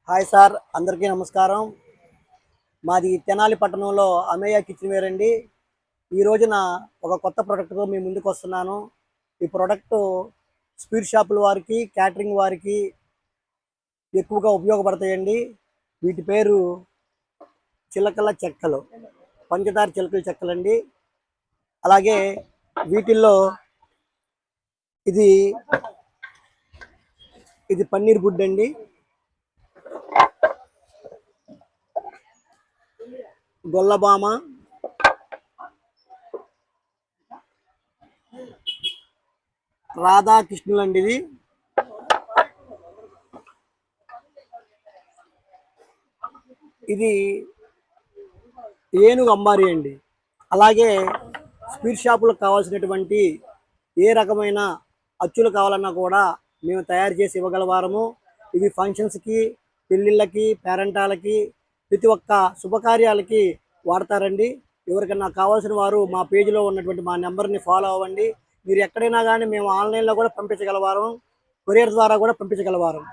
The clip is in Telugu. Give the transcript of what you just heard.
హాయ్ సార్, అందరికీ నమస్కారం. మాది తెనాలి పట్టణంలో అమేయ కిచెన్ వేర్ అండి. ఈ రోజున ఒక కొత్త ప్రోడక్ట్తో మీ ముందుకు వస్తున్నాను. ఈ ప్రోడక్ట్ స్వీట్ షాపుల వారికి, క్యాటరింగ్ వారికి ఎక్కువగా ఉపయోగపడతాయండి. వీటి పేరు చిలకల చెక్కలు, పంచదార చిలకల చెక్కలండి. అలాగే వీటిల్లో ఇది ఇది పన్నీర్ గుడ్ అండి. గొల్లబామ, రాధాకృష్ణులు అండి. ఇది ఏనుగు అంబారి అండి. అలాగే స్వీట్ షాపులకు కావాల్సినటువంటి ఏ రకమైన అచ్చులు కావాలన్నా కూడా మేము తయారు చేసి ఇవ్వగలవారము. ఇవి ఫంక్షన్స్కి, పెళ్ళిళ్ళకి, పేరెంటాలకి, ప్రతి ఒక్క శుభకార్యాలకి వాడతారండి. ఎవరికన్నా కావాల్సిన వారు మా పేజీలో ఉన్నటువంటి మా నెంబర్ని ఫాలో అవ్వండి. మీరు ఎక్కడైనా కానీ మేము ఆన్లైన్లో కూడా పంపించగలవారం, కొరియర్ ద్వారా కూడా పంపించగలవారం.